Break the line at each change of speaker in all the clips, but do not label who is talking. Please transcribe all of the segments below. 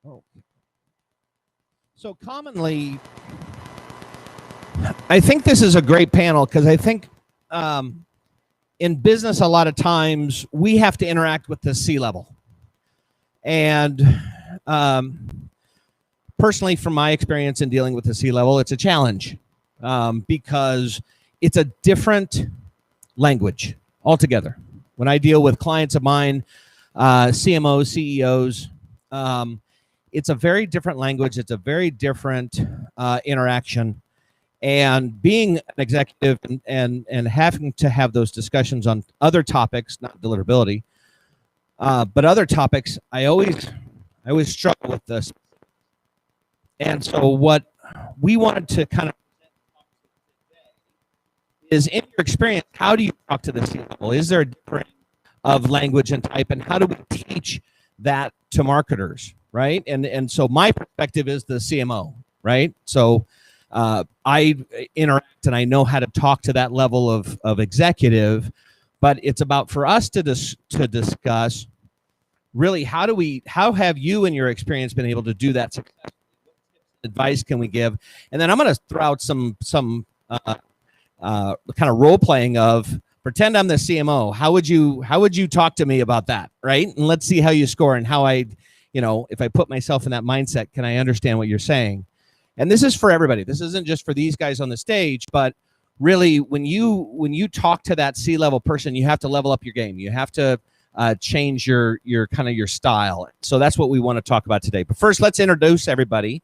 Oh. So commonly, I think this is a great panel because I think in business, a lot of times we have to interact with the C-level. And personally, from my experience in dealing with the C-level, it's a challenge because it's a different language altogether. When I deal with clients of mine, CMOs, CEOs, it's a very different language. It's a very different interaction. And being an executive and having to have those discussions on other topics, not deliverability, but other topics, I always struggle with this. And so what we wanted to kind of is, in your experience, how do you talk to the C-level? Is there a difference of language and type, and how do we teach that to marketers, right? And so my perspective is the CMO, right? So I interact and I know how to talk to that level of executive, but it's about for us to discuss really how have you in your experience been able to do that successfully? What advice can we give? And then I'm going to throw out some kind of role playing of pretend I'm the CMO. How would you talk to me about that, right? And let's see how you score and how if I put myself in that mindset, can I understand what you're saying? And this is for everybody. This isn't just for these guys on the stage, but really when you talk to that C-level person, you have to level up your game. You have to change your kind of your style. So that's what we want to talk about today. But first, let's introduce everybody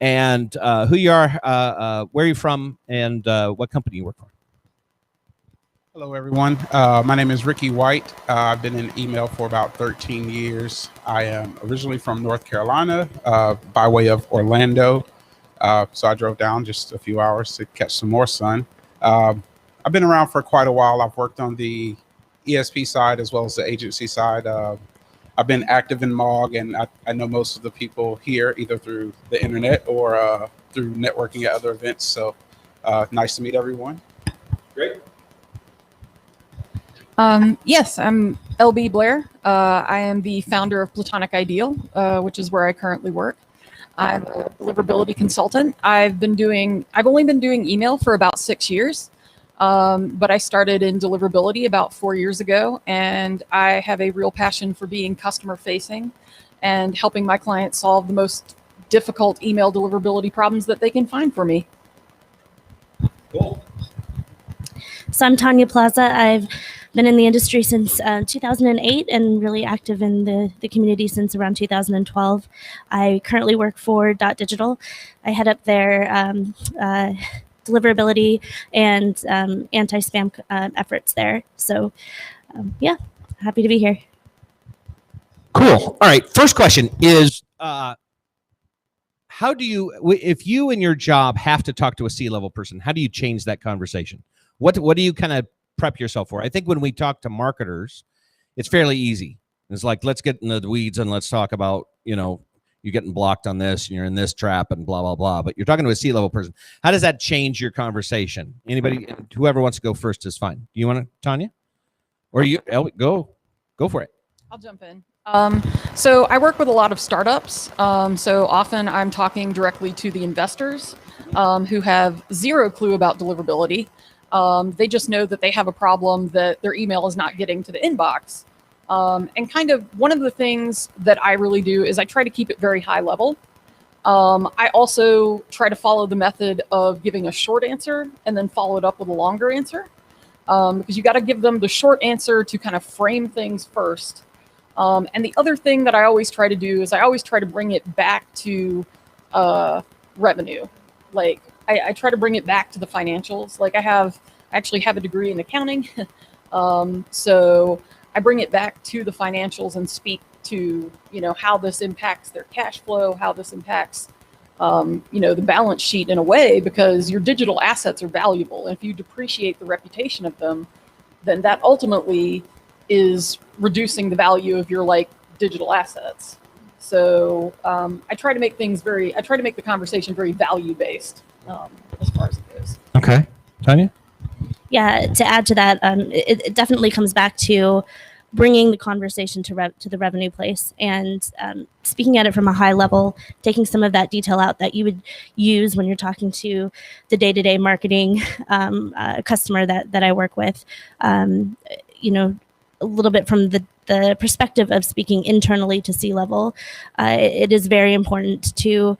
and who you are, where you're from, and what company you work for.
Hello, everyone. My name is Ricky White. I've been in email for about 13 years. I am originally from North Carolina by way of Orlando. So I drove down just a few hours to catch some more sun. I've been around for quite a while. I've worked on the ESP side as well as the agency side. I've been active in MOG, and I know most of the people here either through the internet or through networking at other events. So nice to meet everyone.
Great.
Yes, I'm LB Blair. I am the founder of Platonic Ideal, which is where I currently work. I'm a deliverability consultant. I've only been doing email for about 6 years, but I started in deliverability about 4 years ago, and I have a real passion for being customer facing and helping my clients solve the most difficult email deliverability problems that they can find for me.
Cool.
So I'm Tanya Plaza. I've been in the industry since 2008 and really active in the community since around 2012. I currently work for Digital. I head up their deliverability and anti-spam efforts there. So yeah, happy to be here.
Cool. All right. First question is, how do you, if you in your job have to talk to a C-level person, how do you change that conversation? What do you kind of prep yourself for? I think when we talk to marketers, it's fairly easy. It's like, let's get into the weeds and let's talk about, you're getting blocked on this and you're in this trap and blah, blah, blah. But you're talking to a C-level person. How does that change your conversation? Anybody, whoever wants to go first is fine. Do you want to, Tanya? Or you, go for it.
I'll jump in. So I work with a lot of startups. So often I'm talking directly to the investors who have zero clue about deliverability. They just know that they have a problem that their email is not getting to the inbox. And kind of one of the things that I really do is I try to keep it very high level. I also try to follow the method of giving a short answer and then follow it up with a longer answer. Because you got to give them the short answer to kind of frame things first. And the other thing that I always try to do is I always try to bring it back to revenue. Like I try to bring it back to the financials. Like I actually have a degree in accounting. So I bring it back to the financials and speak to, how this impacts their cash flow, how this impacts, the balance sheet in a way, because your digital assets are valuable. And if you depreciate the reputation of them, then that ultimately is reducing the value of your digital assets. So I try to make the conversation very value-based as far as it goes.
Okay. Tanya?
Yeah, to add to that, it definitely comes back to bringing the conversation to the revenue place and speaking at it from a high level, taking some of that detail out that you would use when you're talking to the day-to-day marketing customer that I work with. A little bit from the perspective of speaking internally to C-level, it is very important to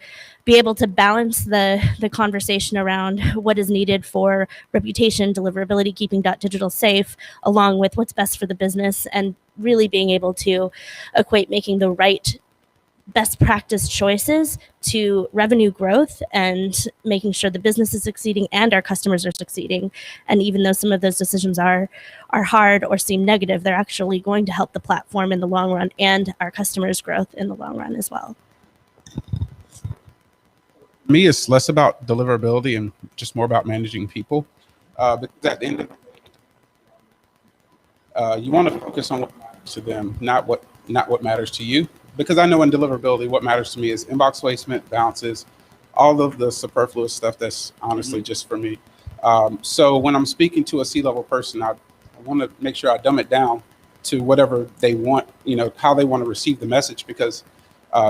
be able to balance the conversation around what is needed for reputation, deliverability, keeping .digital safe, along with what's best for the business, and really being able to equate making the right best practice choices to revenue growth and making sure the business is succeeding and our customers are succeeding. And even though some of those decisions are hard or seem negative, they're actually going to help the platform in the long run and our customers' growth in the long run as well.
For me, it's less about deliverability and just more about managing people. But at the end of you want to focus on what matters to them, not what matters to you. Because I know in deliverability, what matters to me is inbox placement, balances, all of the superfluous stuff that's honestly just for me. So when I'm speaking to a C-level person, I want to make sure I dumb it down to whatever they want, how they want to receive the message, because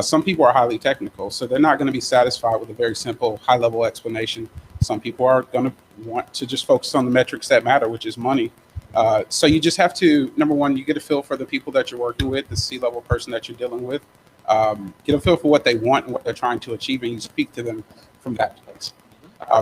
some people are highly technical, so they're not going to be satisfied with a very simple high-level explanation. Some people are going to want to just focus on the metrics that matter, which is money. So you just have to, number one, you get a feel for the people that you're working with, the C-level person that you're dealing with. Get a feel for what they want and what they're trying to achieve, and you speak to them from that place.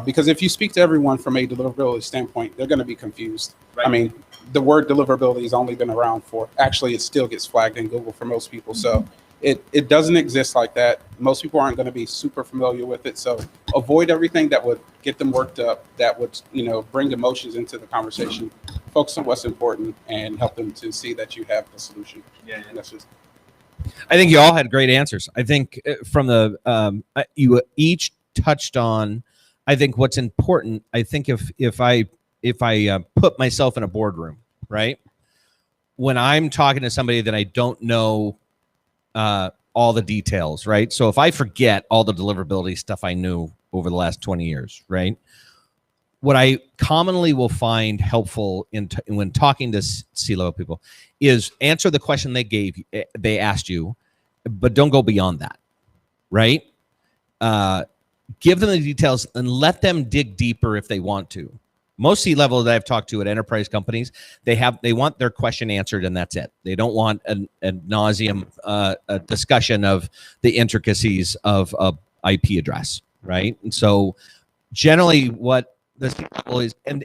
Because if you speak to everyone from a deliverability standpoint, they're going to be confused. Right. I mean, the word deliverability has only been around actually it still gets flagged in Google for most people. So it doesn't exist like that. Most people aren't going to be super familiar with it. So avoid everything that would get them worked up, that would, bring emotions into the conversation. Focus on what's important and help them to see that you have the solution. Yeah, and that's just.
I think you all had great answers. I think from the you each touched on, I think what's important. I think if I put myself in a boardroom, right, when I'm talking to somebody that I don't know all the details, right? So if I forget all the deliverability stuff I knew over the last 20 years, right? What I commonly will find helpful when talking to C-level people is answer the question they asked you, but don't go beyond that, right? Give them the details and let them dig deeper if they want to. Most C-level that I've talked to at enterprise companies, they want their question answered and that's it. They don't want a nauseum a discussion of the intricacies of a IP address, right? And so generally what the C-level is, and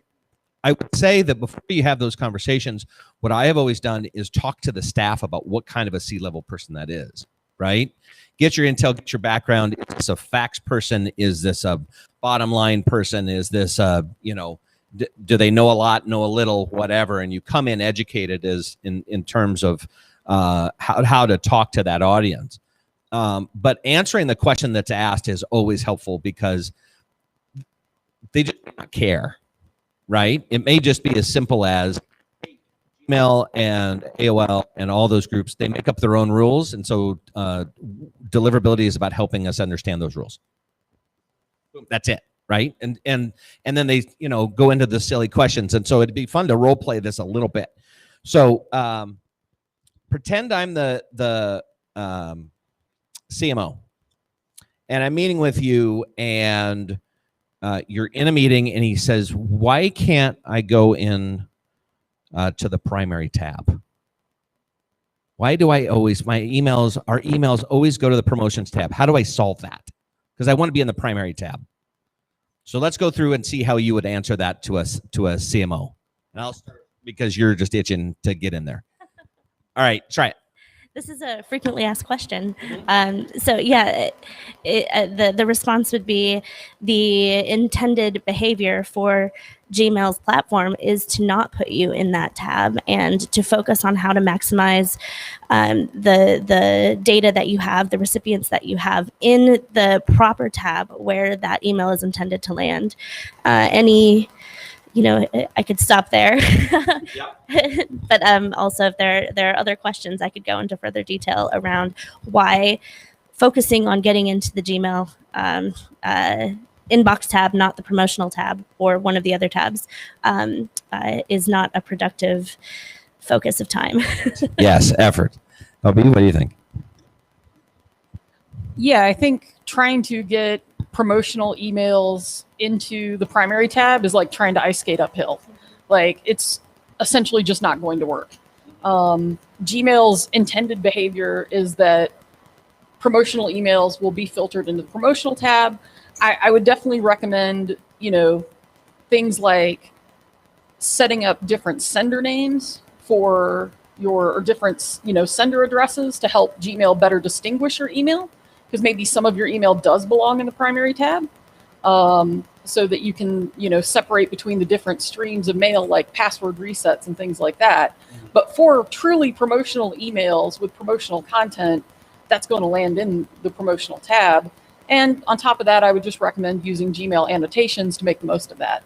I would say that before you have those conversations, what I have always done is talk to the staff about what kind of a C-level person that is, right? Get your intel, get your background. Is this a facts person? Is this a bottom line person? Is this do they know a lot, know a little, whatever? And you come in educated as in terms of how to talk to that audience. But answering the question that's asked is always helpful because they just don't care, right? It may just be as simple as email and AOL and all those groups, they make up their own rules. And so deliverability is about helping us understand those rules. That's it, right? And then they, go into the silly questions. And so it'd be fun to role play this a little bit. So pretend I'm the CMO and I'm meeting with you and you're in a meeting and he says, why can't I go in to the primary tab? Why do I always, our emails always go to the promotions tab? How do I solve that? Because I want to be in the primary tab. So let's go through and see how you would answer that to a CMO. And I'll start because you're just itching to get in there. All right, try it.
This is a frequently asked question. So yeah, the response would be the intended behavior for Gmail's platform is to not put you in that tab and to focus on how to maximize the data that you have, the recipients that you have in the proper tab where that email is intended to land. I could stop there. But also if there are other questions, I could go into further detail around why focusing on getting into the Gmail inbox tab, not the promotional tab or one of the other tabs, is not a productive focus of time.
Yes, effort. LB, what do you think?
Yeah, I think trying to get promotional emails into the primary tab is like trying to ice skate uphill. Like, it's essentially just not going to work. Gmail's intended behavior is that promotional emails will be filtered into the promotional tab. I would definitely recommend, things like setting up different sender names for or different, sender addresses to help Gmail better distinguish your email, because maybe some of your email does belong in the primary tab, so that you can, separate between the different streams of mail, like password resets and things like that. But for truly promotional emails with promotional content, that's going to land in the promotional tab. And on top of that, I would just recommend using Gmail annotations to make the most of that.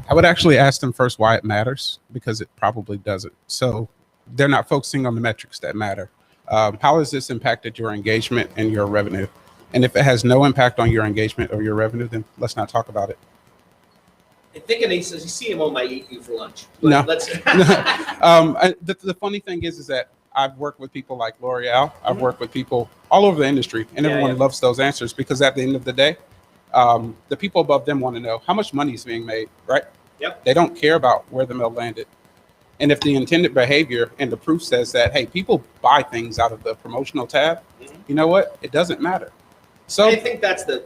I would actually ask them first why it matters, because it probably doesn't. So they're not focusing on the metrics that matter. How has this impacted your engagement and your revenue? And if it has no impact on your engagement or your revenue, then let's not talk about it.
I think an CMO might eat you for lunch.
No.
Let's
The funny thing is that I've worked with people like L'Oreal. I've worked with people all over the industry, and everyone loves those answers, because at the end of the day, the people above them want to know how much money is being made, right?
Yep.
They don't care about where the mail landed. And if the intended behavior and the proof says that, hey, people buy things out of the promotional tab, you know what? It doesn't matter. So
I think that's the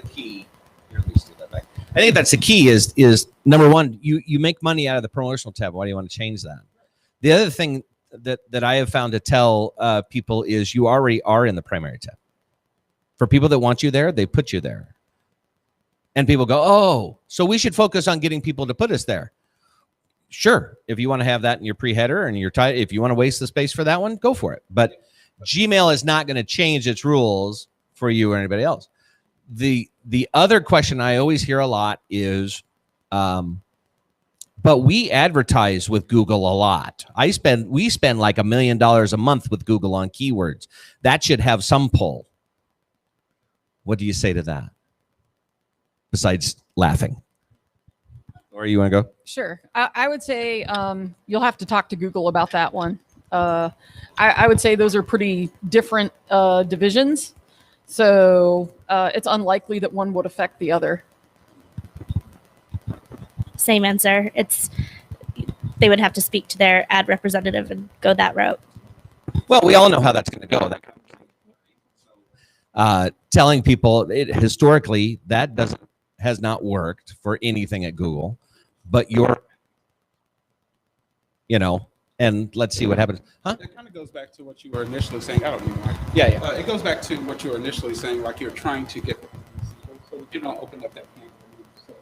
key. Here, let me steal that back. I think that's the key is number one, you make money out of the promotional tab. Why do you want to change that? The other thing that I have found to tell people is you already are in the primary tab. For people that want you there, they put you there. And people go, oh, so we should focus on getting people to put us there. Sure, if you want to have that in your pre-header and if you want to waste the space for that one, go for it. But Gmail is not going to change its rules for you or anybody else. The other question I always hear a lot is, but we advertise with Google a lot. We spend like $1 million a month with Google on keywords. That should have some pull. What do you say to that? Besides laughing. Or you want to go?
Sure. I would say you'll have to talk to Google about that one. I would say those are pretty different divisions. So it's unlikely that one would affect the other.
Same answer. They would have to speak to their ad representative and go that route.
Well, we all know how that's going to go. Telling people historically that has not worked for anything at Google, but and let's see what happens. Huh?
It kind of goes back to what you were initially saying. I don't mean like.
Yeah.
It goes back to what you were initially saying, like you're trying to get, so you don't open up that can. So.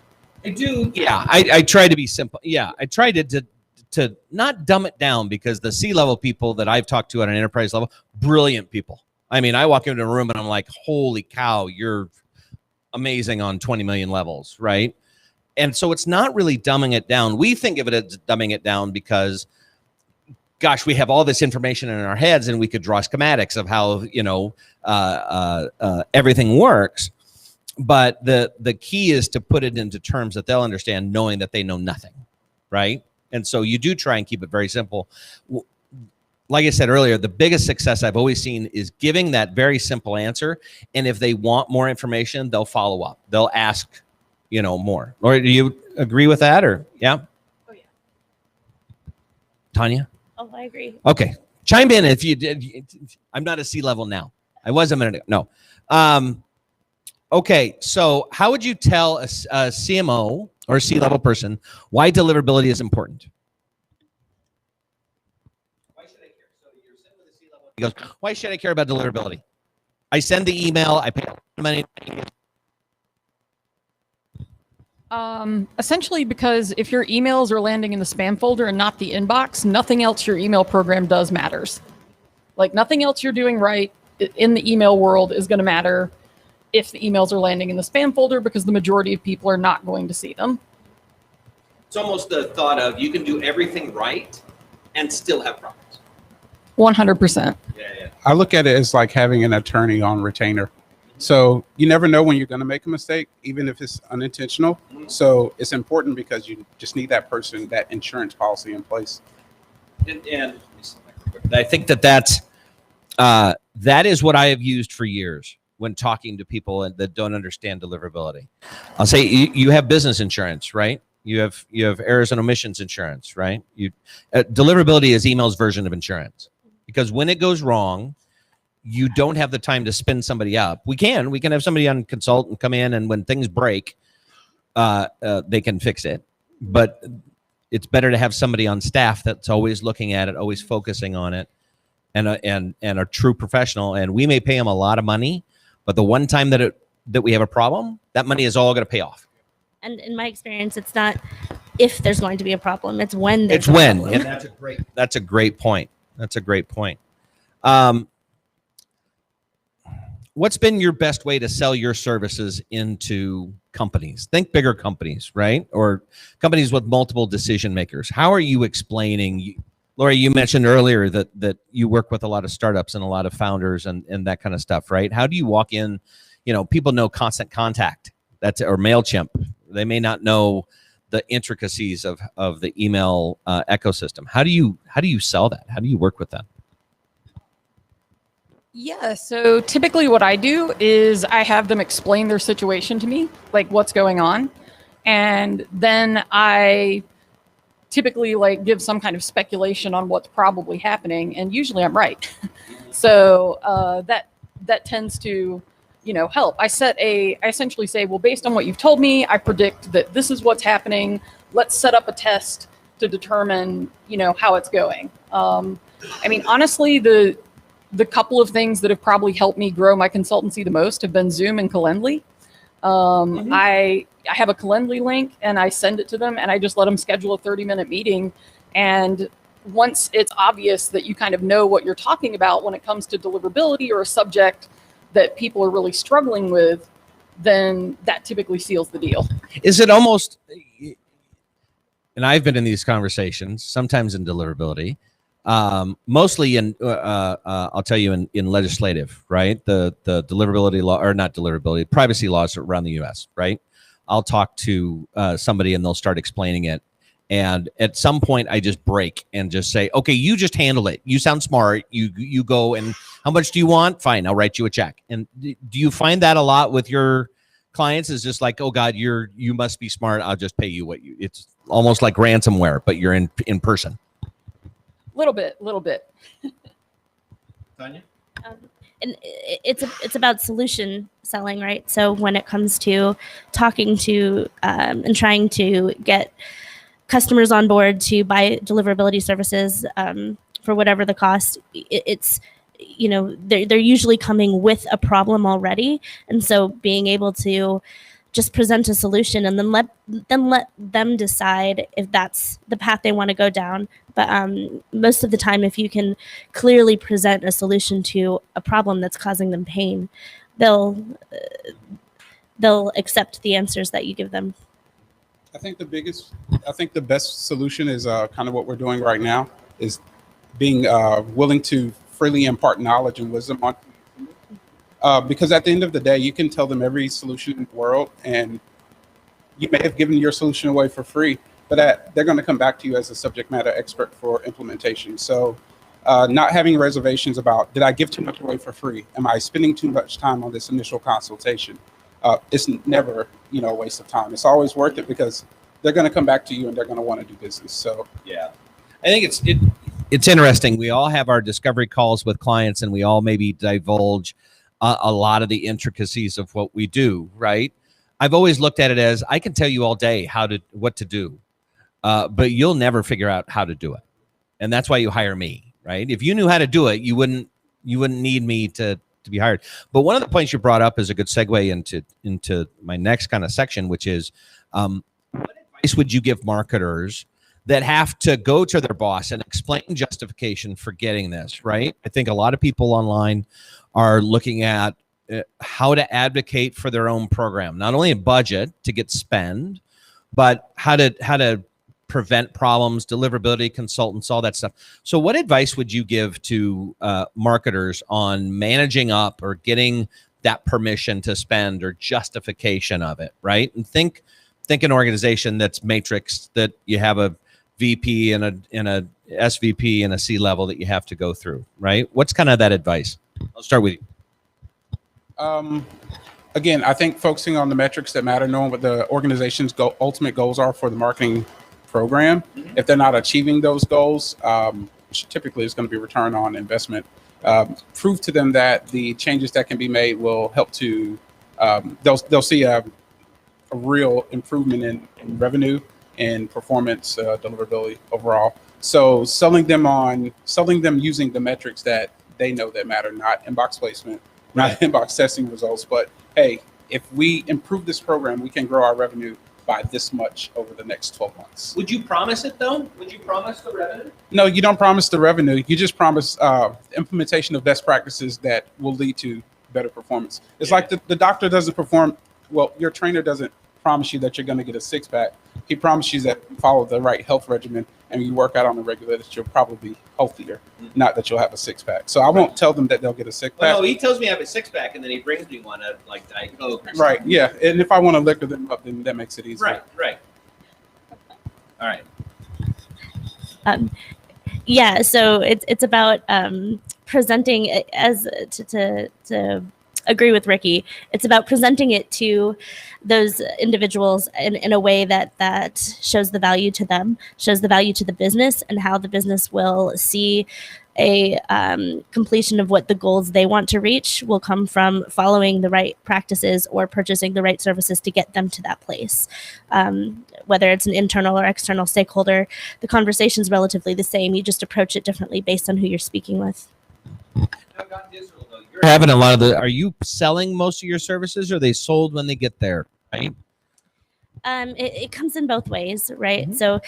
I do. Yeah, I try to be simple. Yeah, I try to not dumb it down, because the C-level people that I've talked to at an enterprise level, brilliant people. I mean, I walk into a room and I'm like, holy cow, you're amazing on 20 million levels, right? And so it's not really dumbing it down. We think of it as dumbing it down because, gosh, we have all this information in our heads and we could draw schematics of how, everything works. But the key is to put it into terms that they'll understand, knowing that they know nothing, right? And so you do try and keep it very simple. Like I said earlier, the biggest success I've always seen is giving that very simple answer. And if they want more information, they'll follow up. They'll ask, more. Or do you agree with that? Or yeah?
Oh, yeah.
Tanya?
Oh, I agree.
Okay. Chime in if you did. I'm not a C-level now. I was a minute ago. No. Okay. So how would you tell a CMO or C-level person why deliverability is important? Why should I care? So you're sitting with a C-level. He goes, why should I care about deliverability? I send the email. I pay money.
Essentially, because if your emails are landing in the spam folder and not the inbox, nothing else your email program does matters. Like, nothing else you're doing right in the email world is going to matter if the emails are landing in the spam folder, because the majority of people are not going to see them.
It's almost the thought of you can do everything right and still have problems.
100%.
Yeah.
I look at it as like having an attorney on retainer. So you never know when you're going to make a mistake, even if it's unintentional. So it's important because you just need that person, that insurance policy in place.
And I think that is what I have used for years when talking to people that don't understand deliverability. I'll say you have business insurance, right? You have errors and omissions insurance, right? Deliverability is email's version of insurance, because when it goes wrong, you don't have the time to spin somebody up. We can have somebody on consult and come in, and when things break, they can fix it. But it's better to have somebody on staff that's always looking at it, always focusing on it, and a true professional. And we may pay them a lot of money, but the one time that we have a problem, that money is all going to pay off.
And in my experience, it's not if there's going to be a problem; it's when there's
a problem.
And
that's a great point. That's a great point. What's been your best way to sell your services into companies? Think bigger companies, right? Or companies with multiple decision makers. How are you explaining? Lori, you mentioned earlier that you work with a lot of startups and a lot of founders and that kind of stuff, right? How do you walk in? People know Constant Contact, or MailChimp. They may not know the intricacies of the email ecosystem. How do you sell that? How do you work with them?
Yeah, so typically what I do is I have them explain their situation to me, like what's going on. And then I typically give some kind of speculation on what's probably happening. And usually I'm right. So that tends to, help. I essentially say, well, based on what you've told me, I predict that this is what's happening. Let's set up a test to determine, how it's going. Honestly, the couple of things that have probably helped me grow my consultancy the most have been Zoom and Calendly. I have a Calendly link and I send it to them and I just let them schedule a 30-minute meeting. And once it's obvious that you kind of know what you're talking about when it comes to deliverability or a subject that people are really struggling with, then that typically seals the deal.
Is it almost, and I've been in these conversations, sometimes in deliverability, mostly in, I'll tell you, in legislative, right? The deliverability law, or not deliverability, privacy laws around the U.S., right? I'll talk to somebody and they'll start explaining it. And at some point I just break and just say, okay, you just handle it. You sound smart. You go, and how much do you want? Fine, I'll write you a check. And do you find that a lot with your clients? Is just like, oh God, you must be smart. I'll just pay you it's almost like ransomware, but you're in person.
Little bit.
Tanya?
And it's about solution selling, right? So when it comes to talking to and trying to get customers on board to buy deliverability services for whatever the cost, it's they're usually coming with a problem already, and so being able to just present a solution and then let them decide if that's the path they want to go down. But most of the time, if you can clearly present a solution to a problem that's causing them pain, they'll accept the answers that you give them.
I think the best solution is kind of what we're doing right now, is being willing to freely impart knowledge and wisdom on. Because at the end of the day, you can tell them every solution in the world, and you may have given your solution away for free, but they're going to come back to you as a subject matter expert for implementation. So not having reservations about, did I give too much away for free? Am I spending too much time on this initial consultation? It's never, a waste of time. It's always worth it because they're going to come back to you and they're going to want to do business. So
yeah, I think it's interesting. We all have our discovery calls with clients, and we all maybe divulge a lot of the intricacies of what we do, right? I've always looked at it as, I can tell you all day what to do, but you'll never figure out how to do it. And that's why you hire me, right? If you knew how to do it, you wouldn't need me to be hired. But one of the points you brought up is a good segue into my next kind of section, which is, what advice would you give marketers that have to go to their boss and explain justification for getting this, right? I think a lot of people online are looking at how to advocate for their own program, not only a budget to get spend, but how to prevent problems, deliverability, consultants, all that stuff. So what advice would you give to marketers on managing up or getting that permission to spend or justification of it, right? And think an organization that's matrixed, that you have a VP and a SVP and a C level that you have to go through, right? What's kind of that advice? I'll start with you.
Again, I think focusing on the metrics that matter, knowing what the organization's ultimate goals are for the marketing program. If they're not achieving those goals, which typically is going to be return on investment, prove to them that the changes that can be made will help to, they'll see a real improvement in revenue and performance, deliverability overall. So selling them using the metrics that they know that matter, not inbox placement, not inbox testing results, but hey, if we improve this program, we can grow our revenue by this much over the next 12 months.
Would you promise it though? Would you promise the revenue?
No, you don't promise the revenue. You just promise implementation of best practices that will lead to better performance. It's like the doctor doesn't perform, well, your trainer doesn't promise you that you're going to get a six pack. He promises you that you follow the right health regimen and you work out on a regular, that you'll probably be healthier, not that you'll have a six pack. So I won't tell them that they'll get a six pack.
Well, no, he tells me I have a six pack and then he brings me one of like Diet Coke or something.
Right, yeah. And if I want to liquor them up, then that makes it easier.
Right. All right.
Yeah, so it's about presenting it as to agree with Ricky. It's about presenting it to those individuals in a way that shows the value to them, shows the value to the business, and how the business will see a completion of what the goals they want to reach will come from following the right practices or purchasing the right services to get them to that place. Whether it's an internal or external stakeholder, the conversation is relatively the same. You just approach it differently based on who you're speaking with.
You're having a lot of are you selling most of your services, or are they sold when they get there, right?
It comes in both ways, right? So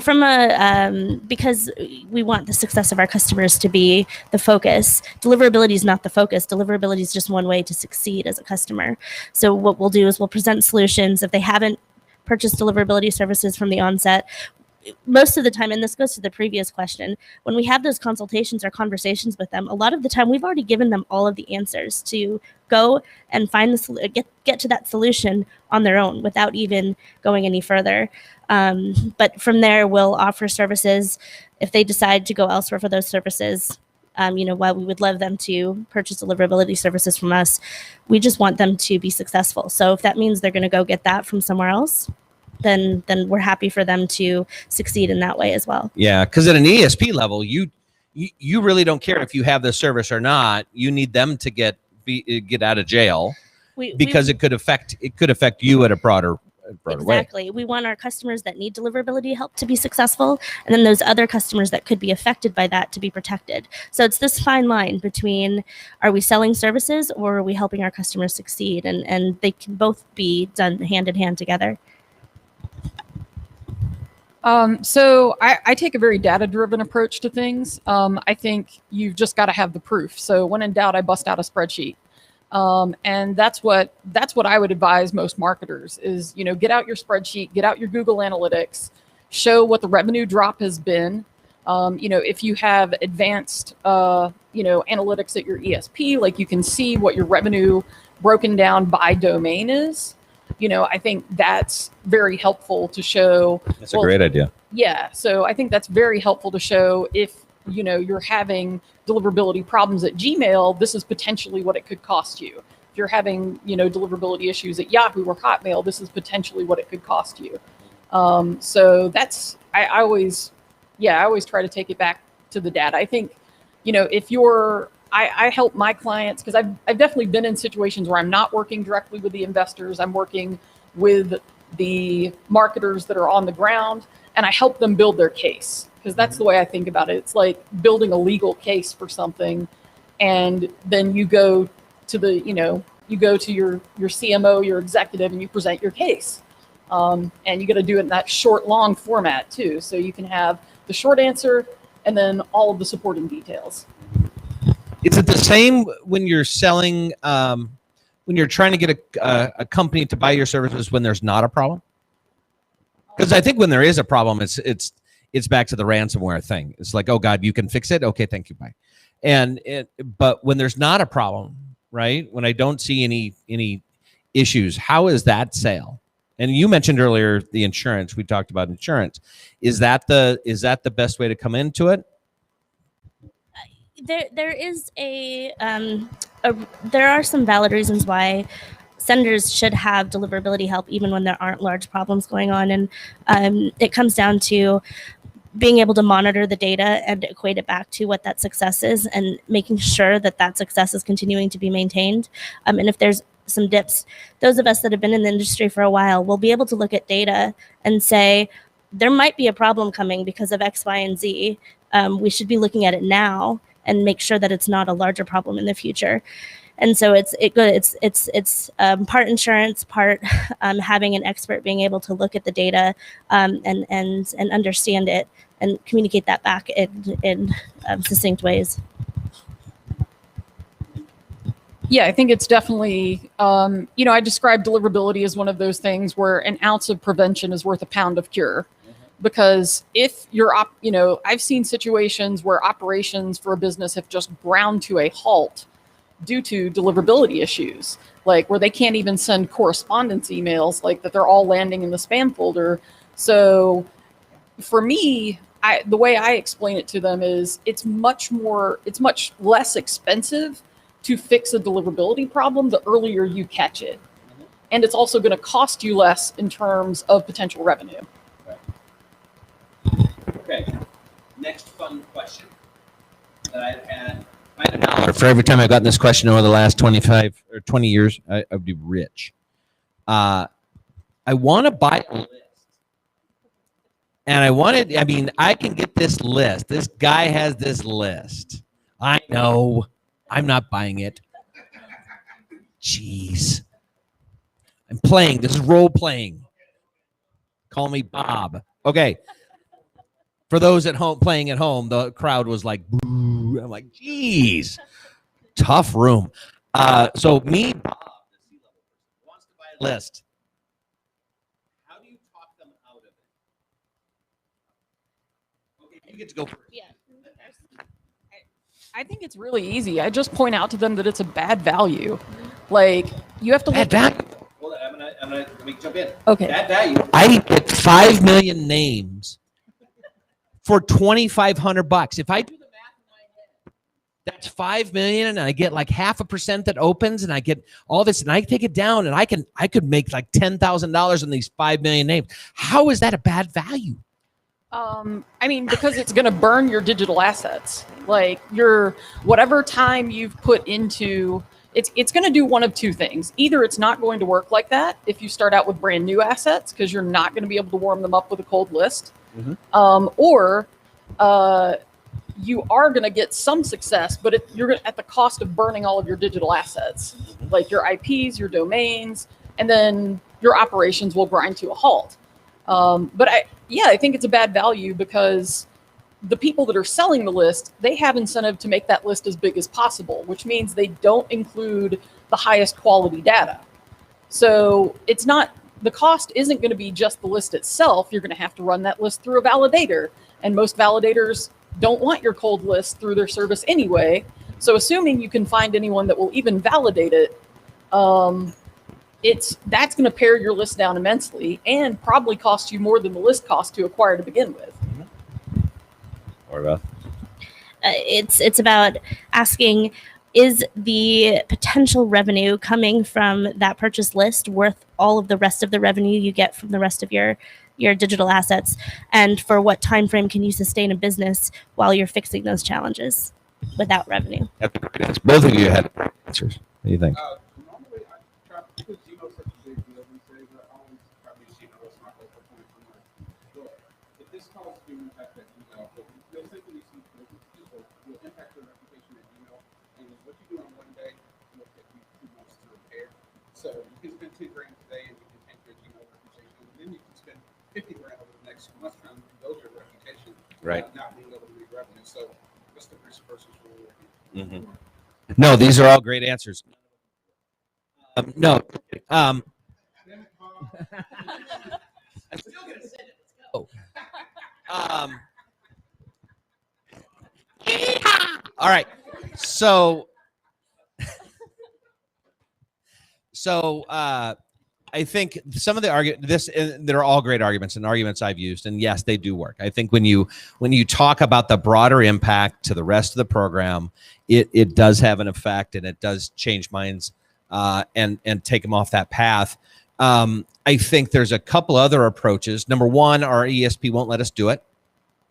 from because we want the success of our customers to be the focus, deliverability is not the focus. Deliverability is just one way to succeed as a customer. So what we'll do is we'll present solutions. If they haven't purchased deliverability services from the onset, most of the time, and this goes to the previous question, when we have those consultations or conversations with them, a lot of the time we've already given them all of the answers to go and find get to that solution on their own without even going any further. But from there, we'll offer services if they decide to go elsewhere for those services. While we would love them to purchase deliverability services from us, we just want them to be successful. So if that means they're going to go get that from somewhere else, then we're happy for them to succeed in that way as well.
Yeah, because at an ESP level, you really don't care if you have the service or not. You need them to get out of jail because it could affect you at a broader way.
Exactly. We want our customers that need deliverability help to be successful, and then those other customers that could be affected by that to be protected. So it's this fine line between, are we selling services or are we helping our customers succeed? And they can both be done hand in hand together.
So I take a very data-driven approach to things. I think you've just got to have the proof. So when in doubt, I bust out a spreadsheet. And that's what I would advise most marketers is, get out your spreadsheet, get out your Google Analytics, show what the revenue drop has been. If you have advanced, analytics at your ESP, like you can see what your revenue broken down by domain is. I think that's very helpful to show.
That's a great idea.
Yeah. So I think that's very helpful to show if, you're having deliverability problems at Gmail, this is potentially what it could cost you. If you're having, deliverability issues at Yahoo or Hotmail, this is potentially what it could cost you. So that's, I always try to take it back to the data. I think, if you're, I help my clients because I've definitely been in situations where I'm not working directly with the investors. I'm working with the marketers that are on the ground, and I help them build their case because that's the way I think about it. It's like building a legal case for something, and then you go to your CMO, your executive, and you present your case. And you got to do it in that short, long format too, so you can have the short answer and then all of the supporting details.
Is it the same when you're selling, when you're trying to get a company to buy your services when there's not a problem? Because I think when there is a problem, it's back to the ransomware thing. It's like, oh God, you can fix it. Okay, thank you, bye. But when there's not a problem, right? When I don't see any issues, how is that sale? And you mentioned earlier the insurance. We talked about insurance. Is that the best way to come into it?
There is there are some valid reasons why senators should have deliverability help even when there aren't large problems going on, and it comes down to being able to monitor the data and equate it back to what that success is, and making sure that that success is continuing to be maintained. And if there's some dips, those of us that have been in the industry for a while will be able to look at data and say, there might be a problem coming because of X, Y, and Z. We should be looking at it now and make sure that it's not a larger problem in the future. And so it's part insurance, part having an expert being able to look at the data and understand it and communicate that back in succinct ways.
Yeah, I think it's definitely, I describe deliverability as one of those things where an ounce of prevention is worth a pound of cure. Because if you're, I've seen situations where operations for a business have just ground to a halt due to deliverability issues, like where they can't even send correspondence emails, like that they're all landing in the spam folder. So for me, the way I explain it to them is it's much less expensive to fix a deliverability problem the earlier you catch it. And it's also going to cost you less in terms of potential revenue.
Okay. Next fun question that I've had. I had $1 for every time I've gotten this question over the last 25 or 20 years. I would be rich. I want to buy a list. And I can get this list. This guy has this list. I know. I'm not buying it. Jeez. I'm playing. This is role playing. Call me Bob. Okay. For those at home playing at home, the crowd was like, boo. I'm like, geez, tough room. So me, Bob, the C-level person, wants to buy a list. How do you talk them out of it? Okay, you get to go first.
Yeah. I think it's really easy. I just point out to them that it's a bad value. Like, you have to
Bad
look.
value. Hold on, I'm gonna let me jump in.
Okay.
Bad value. I get 5 million names for $2,500. If I do the math in my head, that's 5 million, and I get like 0.5% that opens, and I get all this, and I take it down, and I could make like $10,000 on these 5 million names. How is that a bad value?
Because it's going to burn your digital assets. Like whatever time you've put into it's going to do one of two things. Either it's not going to work like that if you start out with brand new assets, because you're not going to be able to warm them up with a cold list. Or you are going to get some success, but you're at the cost of burning all of your digital assets, like your IPs, your domains, and then your operations will grind to a halt. But I think it's a bad value because the people that are selling the list, they have incentive to make that list as big as possible, which means they don't include the highest quality data. So the cost isn't going to be just the list itself. You're going to have to run that list through a validator, and most validators don't want your cold list through their service anyway. So assuming you can find anyone that will even validate it, that's going to pare your list down immensely and probably cost you more than the list cost to acquire to begin with.
Or about
It's about asking, is the potential revenue coming from that purchase list worth all of the rest of the revenue you get from the rest of your digital assets? And for what time frame can you sustain a business while you're fixing those challenges without revenue?
Both of you had answers. What do you think?
Normally, I try because such a big deal these days. I always try to be what's my focal point from my book. If this causes you impact that you'll simply see people will impact your reputation at and what you do on one day will take you 2 months to repair. So you can spend $10,000 today, and you can tank your reputation, and then you can spend $50,000 over the next month trying to build your reputation,
right?
Not being able to make revenue. So what's the risk versus reward?
No, these are all great answers. No. I'm still going to send it. Let's go. All right. So So I think some of the they're all great arguments and arguments I've used, and yes, they do work. I think when you talk about the broader impact to the rest of the program, it does have an effect, and it does change minds and take them off that path. I think there's a couple other approaches. Number one, our ESP won't let us do it.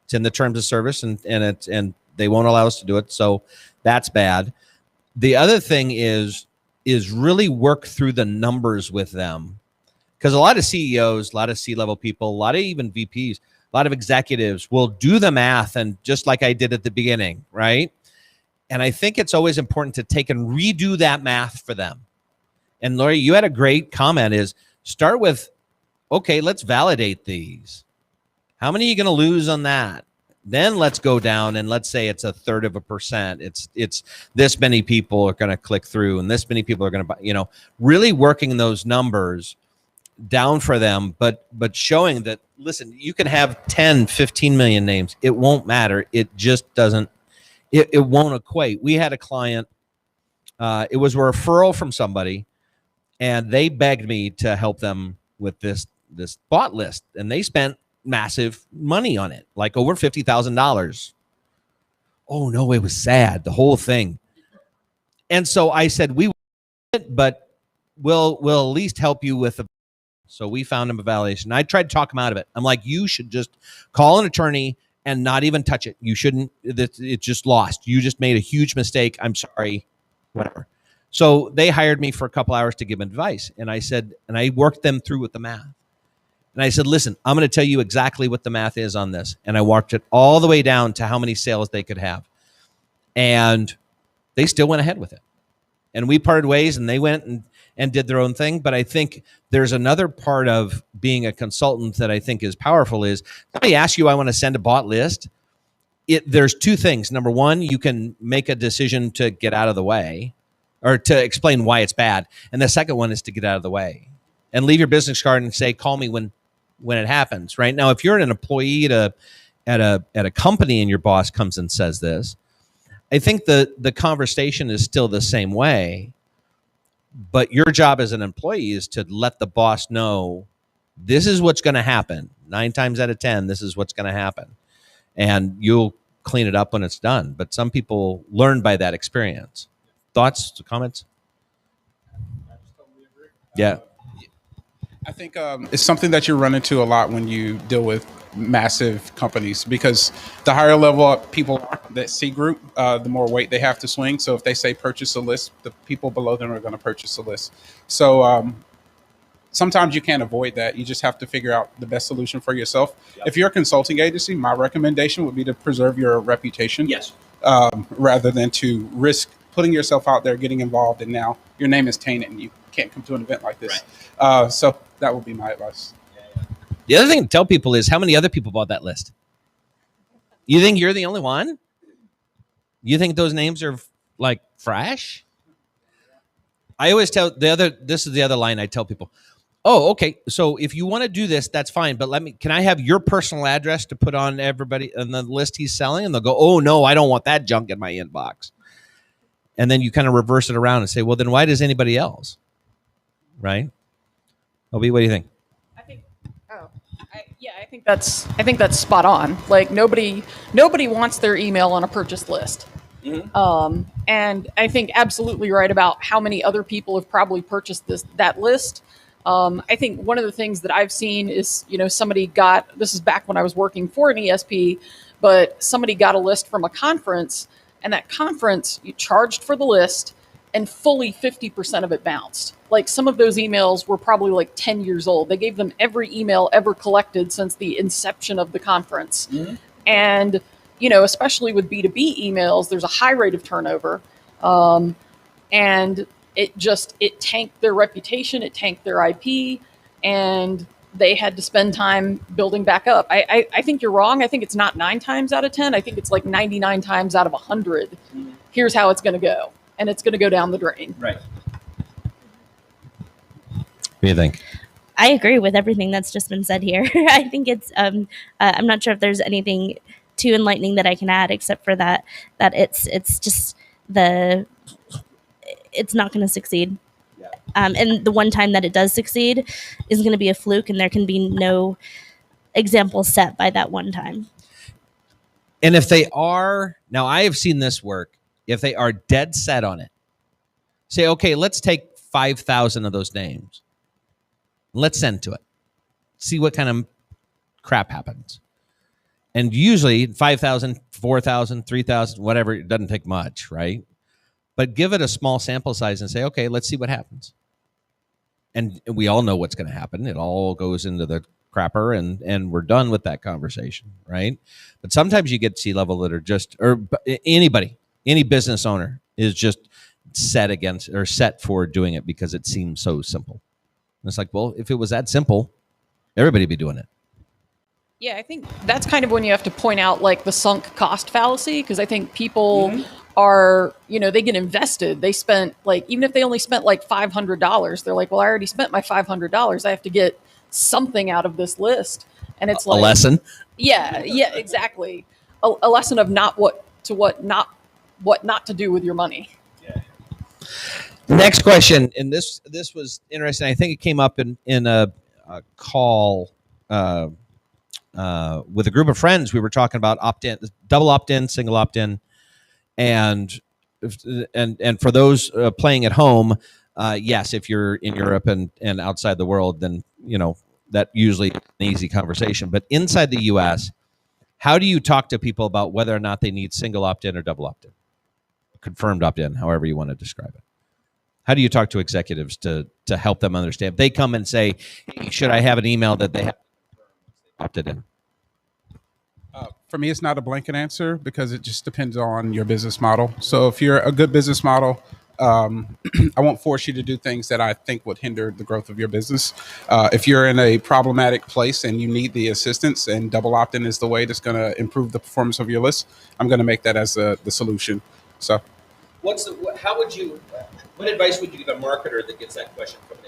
It's in the terms of service, and they won't allow us to do it. So that's bad. The other thing is really work through the numbers with them, because a lot of CEOs, a lot of C-level people, a lot of even VPs, a lot of executives will do the math, and just like I did at the beginning, right? And I think it's always important to take and redo that math for them. And Lori, you had a great comment, is start with, okay, let's validate these. How many are you going to lose on that? Then let's go down and let's say it's 1/3%. It's this many people are going to click through, and this many people are going to buy, really working those numbers down for them, but showing that, listen, you can have 10, 15 million names. It won't matter. It just doesn't, it won't equate. We had a client, it was a referral from somebody, and they begged me to help them with this bot list, and they spent massive money on it, like over $50,000. Oh no, it was sad, the whole thing. And so I said, we will, but we'll at least help you with so we found him a validation. I tried to talk him out of it. I'm like, you should just call an attorney and not even touch it. You shouldn't. It's just lost. You just made a huge mistake. I'm sorry, whatever. So they hired me for a couple hours to give them advice, and I said, and I worked them through with the math. And I said, listen, I'm going to tell you exactly what the math is on this. And I walked it all the way down to how many sales they could have. And they still went ahead with it. And we parted ways, and they went and did their own thing. But I think there's another part of being a consultant that I think is powerful is, somebody asks you, I want to send a bot list. There's two things. Number one, you can make a decision to get out of the way or to explain why it's bad. And the second one is to get out of the way and leave your business card and say, call me when it happens. Right now, if you're an employee at a company and your boss comes and says this, I think the conversation is still the same way, but your job as an employee is to let the boss know this is what's going to happen. 9 times out of 10, this is what's going to happen, and you'll clean it up when it's done. But some people learn by that experience. Thoughts, comments? Yeah.
I think it's something that you run into a lot when you deal with massive companies, because the higher level up people are, that C group, the more weight they have to swing. So if they say purchase a list, the people below them are going to purchase a list. So sometimes you can't avoid that. You just have to figure out the best solution for yourself. Yep. If you're a consulting agency, my recommendation would be to preserve your reputation. Yes. Rather than to risk putting yourself out there, getting involved, and now your name is tainted and you can't come to an event like this. Right. So that would be my advice.
The other thing to tell people is how many other people bought that list. You think you're the only one? You think those names are like fresh? I always tell this is the other line I tell people. Oh, okay. So if you want to do this, that's fine. But can I have your personal address to put on everybody on the list he's selling? And they'll go, oh no, I don't want that junk in my inbox. And then you kind of reverse it around and say, well, then why does anybody else? Right? Obi, what do you think?
I think that's spot on. Like nobody wants their email on a purchase list. Mm-hmm. And I think absolutely right about how many other people have probably purchased that list. I think one of the things that I've seen is, somebody got, this is back when I was working for an ESP, but somebody got a list from a conference, and that conference, you charged for the list, and fully 50% of it bounced. Like some of those emails were probably like 10 years old. They gave them every email ever collected since the inception of the conference. Mm-hmm. And, especially with B2B emails, there's a high rate of turnover. And it tanked their reputation, it tanked their IP, and they had to spend time building back up. I think you're wrong. I think it's not 9 times out of 10. I think it's like 99 times out of 100. Mm-hmm. Here's how it's going to go. And it's going to go down the drain.
Right. What do you think?
I agree with everything that's just been said here. I think it's, I'm not sure if there's anything too enlightening that I can add, except for that it's just it's not going to succeed.
Yeah.
And the one time that it does succeed is going to be a fluke, and there can be no example set by that one time.
And if they are, now I have seen this work, if they are dead set on it, say, okay, let's take 5,000 of those names. Let's send to it. See what kind of crap happens. And usually 5,000, 4,000, 3,000, whatever, it doesn't take much, right? But give it a small sample size and say, okay, let's see what happens. And we all know what's going to happen. It all goes into the crapper and we're done with that conversation, right? But sometimes you get C-level that are just, or anybody, any business owner is just set against or set for doing it because it seems so simple. And it's like, well, if it was that simple, everybody'd be doing it.
Yeah, I think that's kind of when you have to point out like the sunk cost fallacy, because I think people are, they get invested. They spent like, even if they only spent like $500, they're like, well, I already spent my $500. I have to get something out of this list. And it's like
a lesson.
Yeah, exactly. A lesson of what not to do with your money.
Next question, and this was interesting. I think it came up in a call with a group of friends. We were talking about opt-in, double opt-in, single opt-in, and for those playing at home, yes, if you're in Europe and outside the world, then that usually is an easy conversation. But inside the U.S., how do you talk to people about whether or not they need single opt-in or double opt-in, confirmed opt-in, however you want to describe it? How do you talk to executives to help them understand? If they come and say, hey, should I have an email that they have opted in?
For me, it's not a blanket answer because it just depends on your business model. So if you're a good business model, I won't force you to do things that I think would hinder the growth of your business. If you're in a problematic place and you need the assistance and double opt-in is the way that's going to improve the performance of your list, I'm going to make that as the solution. So
what advice would you give a marketer that gets that question from an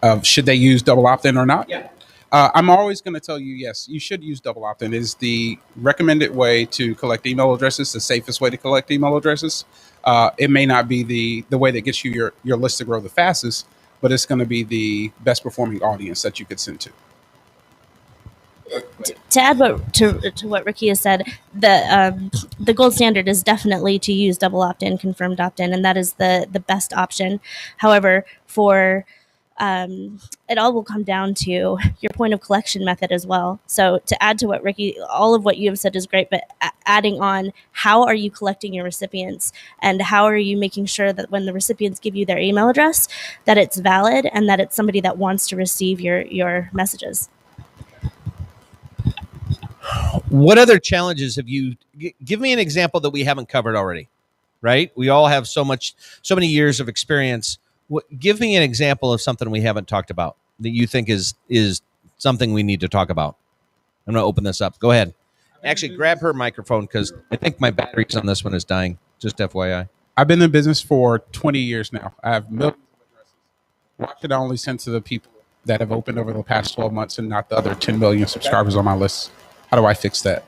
executive?
Should they use double opt-in or not?
Yeah.
I'm always going to tell you, yes, you should use double opt-in. It is the recommended way to collect email addresses, the safest way to collect email addresses. It may not be the way that gets you your list to grow the fastest, but it's going to be the best performing audience that you could send to.
To add to what Ricky has said, the gold standard is definitely to use double opt-in, confirmed opt-in, and that is the best option. However, for it all will come down to your point of collection method as well. So to add to what Ricky, all of what you have said is great, but adding on, how are you collecting your recipients and how are you making sure that when the recipients give you their email address, that it's valid and that it's somebody that wants to receive your messages?
What other challenges have you, give me an example that we haven't covered already, right? We all have so many years of experience. Give me an example of something we haven't talked about that you think is something we need to talk about. I'm going to open this up. Go ahead. Actually, grab her microphone because I think my batteries on this one is dying. Just FYI.
I've been in business for 20 years now. I have millions of addresses. Why should I only send to the people that have opened over the past 12 months and not the other 10 million subscribers on my list? How do I fix that?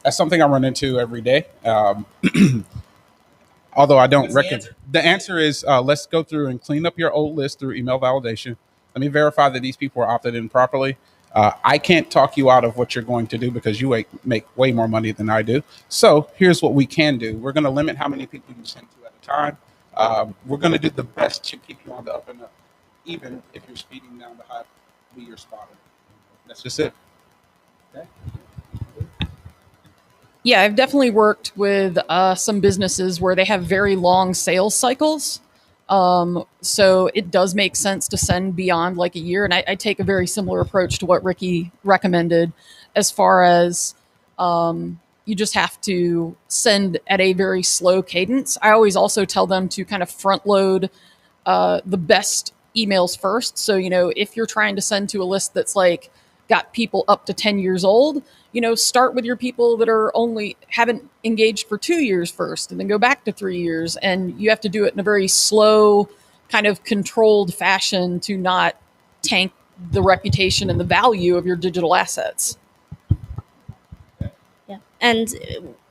That's something I run into every day. Although I don't reckon the answer is let's go through and clean up your old list through email validation. Let me verify that these people are opted in properly. I can't talk you out of what you're going to do because you make way more money than I do. So here's what we can do. We're going to limit how many people you send to at a time. We're going to do the best to keep you on the up and up, even if you're speeding down the high, be your spotter. That's just it. Okay.
Yeah, I've definitely worked with some businesses where they have very long sales cycles. So it does make sense to send beyond like a year. And I take a very similar approach to what Ricky recommended as far as you just have to send at a very slow cadence. I always also tell them to kind of front load the best emails first. So, if you're trying to send to a list that's like got people up to 10 years old, start with your people that haven't engaged for 2 years first, and then go back to 3 years. And you have to do it in a very slow, kind of controlled fashion to not tank the reputation and the value of your digital assets.
Yeah. And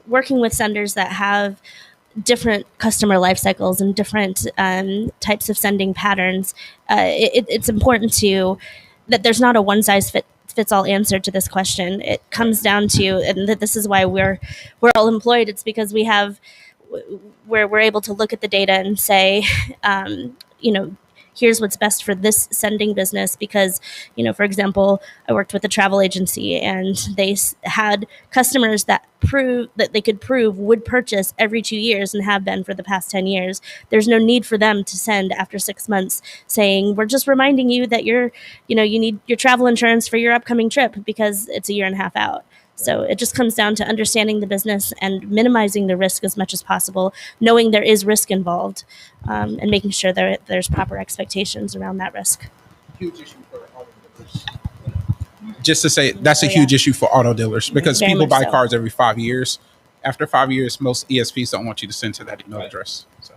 working with senders that have different customer life cycles and different types of sending patterns, it's important that there's not a one size fits all answer to this question. It comes down to, and that this is why we're all employed. It's because we're able to look at the data and say, here's what's best for this sending business. Because, for example, I worked with a travel agency, and they had customers that they could prove would purchase every 2 years and have been for the past 10 years. There's no need for them to send after 6 months saying, we're just reminding you that you need your travel insurance for your upcoming trip because it's a year and a half out. So it just comes down to understanding the business and minimizing the risk as much as possible, knowing there is risk involved, and making sure there's proper expectations around that risk.
Huge issue for auto dealers. Just to say, that's a huge issue for auto dealers, because
Very
people
much
buy
so.
cars every 5 years. After 5 years, most ESPs don't want you to send to that email address. So.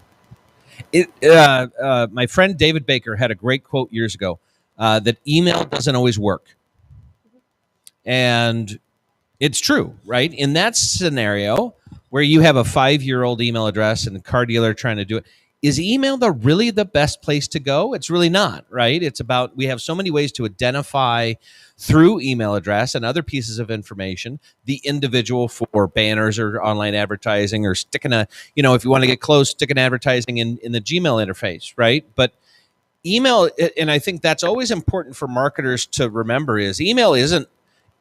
My friend David Baker had a great quote years ago that email doesn't always work. And it's true, right? In that scenario where you have a 5-year-old email address and a car dealer trying to do it, is email really the best place to go? It's really not, right? It's about, we have so many ways to identify through email address and other pieces of information the individual for banners or online advertising, or sticking if you want to get close, sticking advertising in the Gmail interface, right? But email, and I think that's always important for marketers to remember, is email isn't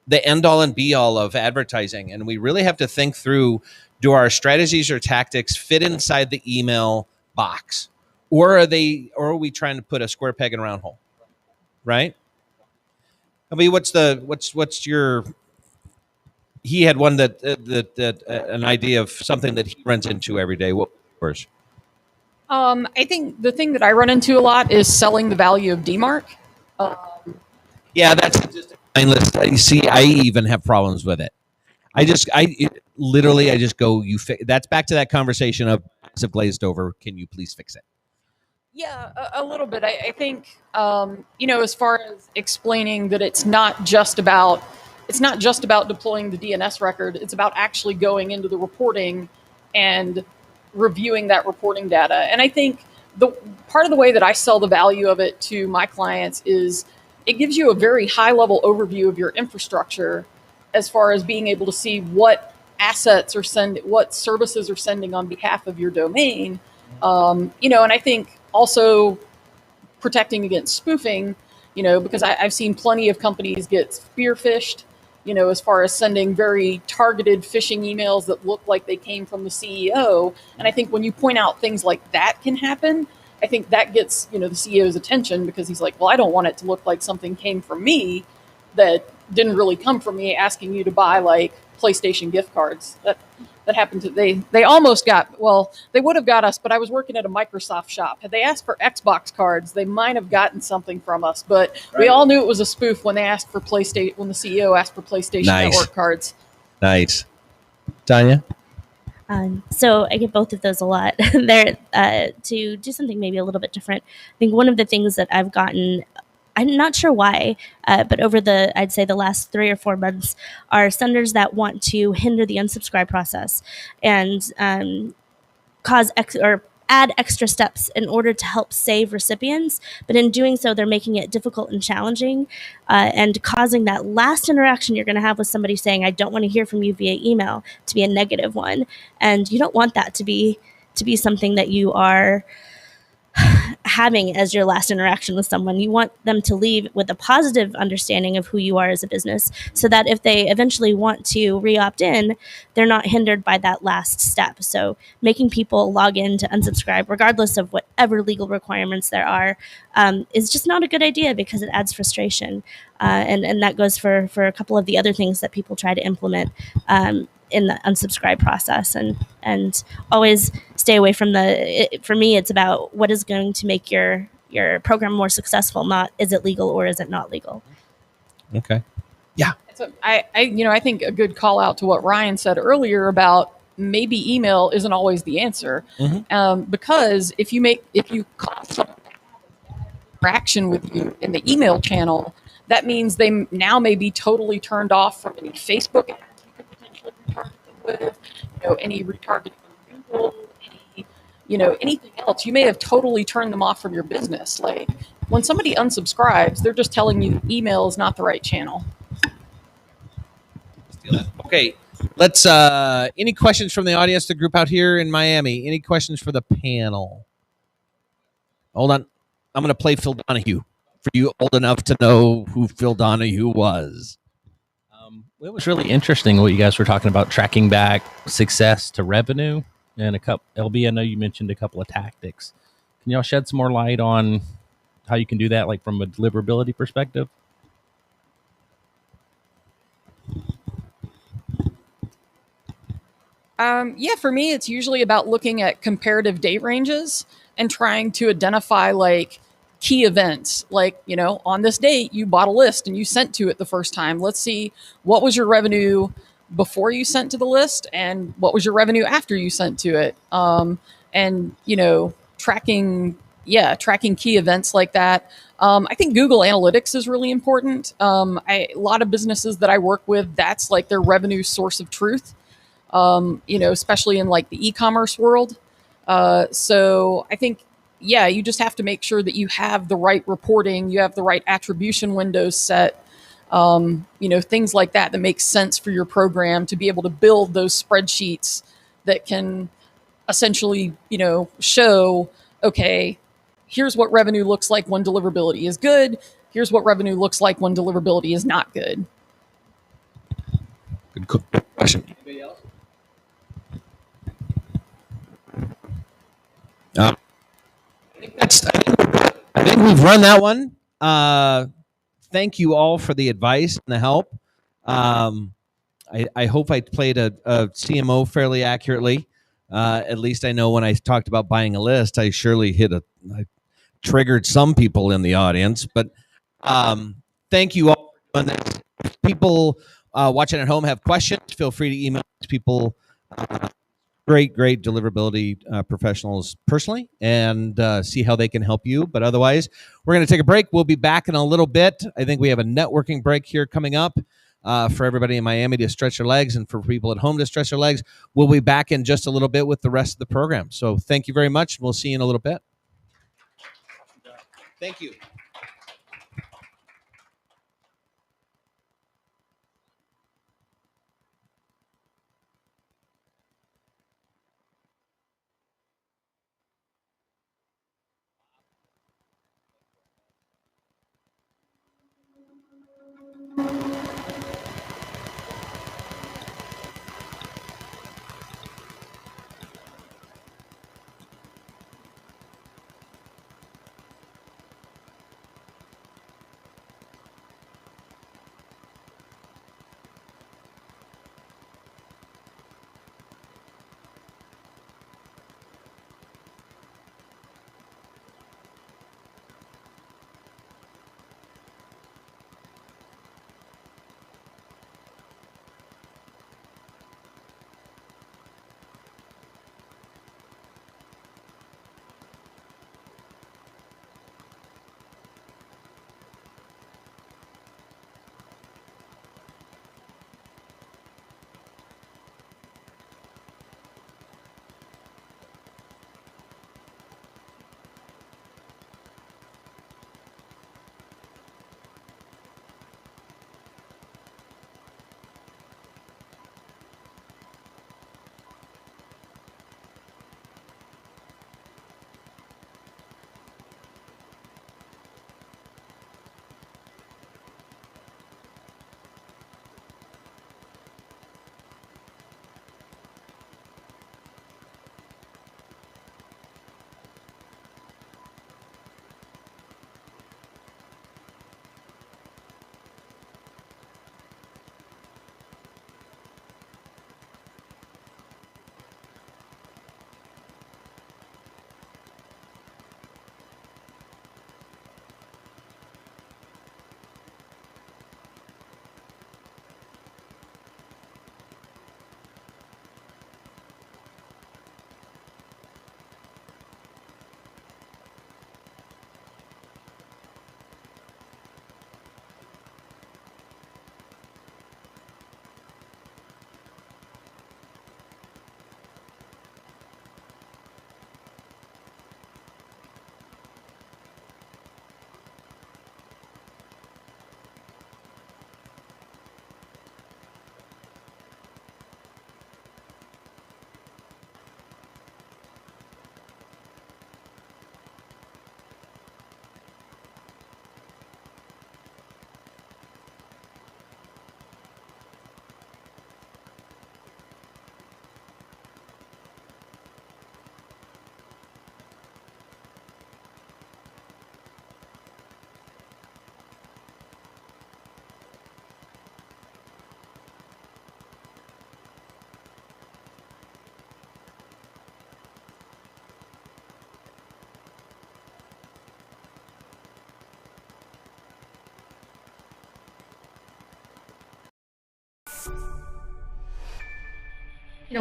the end all and be all of advertising. And we really have to think through, do our strategies or tactics fit inside the email box, or are we trying to put a square peg in a round hole? Right? I mean, what's your, he had one that an idea of something that he runs into every day. What was?
I think the thing that I run into a lot is selling the value of DMARC.
Yeah, that's just a mindless. You see, I even have problems with it. I just go, that's back to that conversation of glazed over. Can you please fix it?
Yeah, a little bit. I think, as far as explaining that it's not just about deploying the DNS record. It's about actually going into the reporting and reviewing that reporting data. And I think the part of the way that I sell the value of it to my clients is it gives you a very high level overview of your infrastructure, as far as being able to see what assets what services are sending on behalf of your domain. And I think also protecting against spoofing, because I've seen plenty of companies get spear phished, as far as sending very targeted phishing emails that look like they came from the CEO. And I think when you point out things like that can happen, I think that gets, the CEO's attention, because he's like, well, I don't want it to look like something came from me that didn't really come from me, asking you to buy like PlayStation gift cards. That happened to, they almost got, well, they would have got us, but I was working at a Microsoft shop. Had they asked for Xbox cards, they might have gotten something from us, but we all knew it was a spoof when they asked for PlayStation, when the CEO asked for PlayStation Network cards.
Nice. Tanya?
So I get both of those a lot. There, to do something maybe a little bit different. I think one of the things that I've gotten, I'm not sure why, but over I'd say the last 3 or 4 months, are senders that want to hinder the unsubscribe process and add extra steps in order to help save recipients. But in doing so, they're making it difficult and challenging, and causing that last interaction you're going to have with somebody saying, I don't want to hear from you via email, to be a negative one. And you don't want that to be something that you are having as your last interaction with someone. You want them to leave with a positive understanding of who you are as a business, so that if they eventually want to re-opt in, they're not hindered by that last step. So making people log in to unsubscribe, regardless of whatever legal requirements there are, is just not a good idea, because it adds frustration. And that goes for a couple of the other things that people try to implement in the unsubscribe process, and always stay away from for me, it's about what is going to make your program more successful, not is it legal or is it not legal.
Okay. Yeah.
So I think a good call out to what Ryan said earlier about maybe email isn't always the answer. Because if you cause someone interaction with you in the email channel, that means they now may be totally turned off from any Facebook ads you could potentially retarget them with, any retargeting on Google, anything else, you may have totally turned them off from your business. Like when somebody unsubscribes, they're just telling you email is not the right channel.
Okay, let's. Any questions from the audience? The group out here in Miami. Any questions for the panel? Hold on, I'm going to play Phil Donahue for you old enough to know who Phil Donahue was.
It was really interesting what you guys were talking about, tracking back success to revenue and a couple. LB, I know you mentioned a couple of tactics. Can y'all shed some more light on how you can do that, like from a deliverability perspective?
Yeah, for me, it's usually about looking at comparative date ranges and trying to identify like key events. Like, on this date, you bought a list and you sent to it the first time. Let's see, what was your revenue before you sent to the list and what was your revenue after you sent to it? And, tracking, tracking key events like that. I think Google Analytics is really important. A lot of businesses that I work with, that's like their revenue source of truth. Especially in like the e-commerce world. So I think, you just have to make sure that you have the right reporting, you have the right attribution windows set, things like that make sense for your program to be able to build those spreadsheets that can essentially, show, okay, here's what revenue looks like when deliverability is good. Here's what revenue looks like when deliverability is not good.
Good question. Anybody else? I think we've run that one. Thank you all for the advice and the help. I hope I played a CMO fairly accurately. At least I know when I talked about buying a list, I surely I triggered some people in the audience. But thank you all for doing this. If people watching at home have questions, feel free to email people. Great deliverability professionals personally and see how they can help you. But otherwise, we're going to take a break. We'll be back in a little bit. I think we have a networking break here coming up for everybody in Miami to stretch their legs and for people at home to stretch their legs. We'll be back in just a little bit with the rest of the program. So thank you very much. We'll see you in a little bit. Thank you.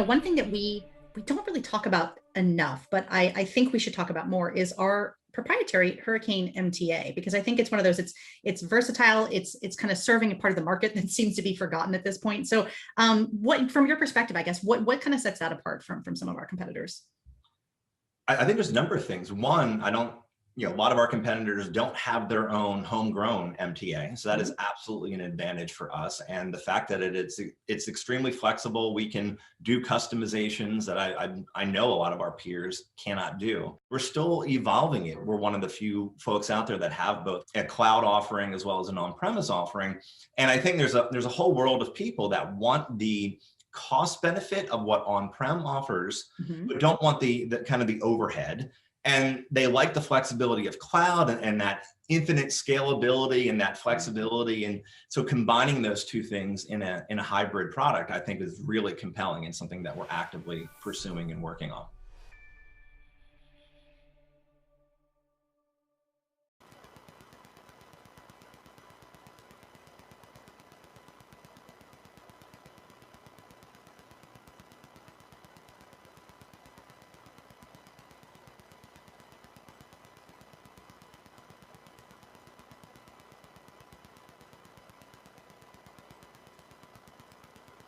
one thing that we don't really talk about enough, but I think we should talk about more, is our proprietary Hurricane MTA, because I think it's one of those, it's versatile, it's kind of serving a part of the market that seems to be forgotten at this point. So what, from your perspective, I guess, what kind of sets that apart from some of our competitors?
I think there's a number of things. One, a lot of our competitors don't have their own homegrown MTA. So that is absolutely an advantage for us. And the fact that it's extremely flexible, we can do customizations that I know a lot of our peers cannot do. We're still evolving it. We're one of the few folks out there that have both a cloud offering as well as an on-premise offering. And I think there's a whole world of people that want the cost benefit of what on-prem offers, but don't want the kind of the overhead. And they like the flexibility of cloud and that infinite scalability and that flexibility. And so combining those two things in a hybrid product, I think, is really compelling and something that we're actively pursuing and working on.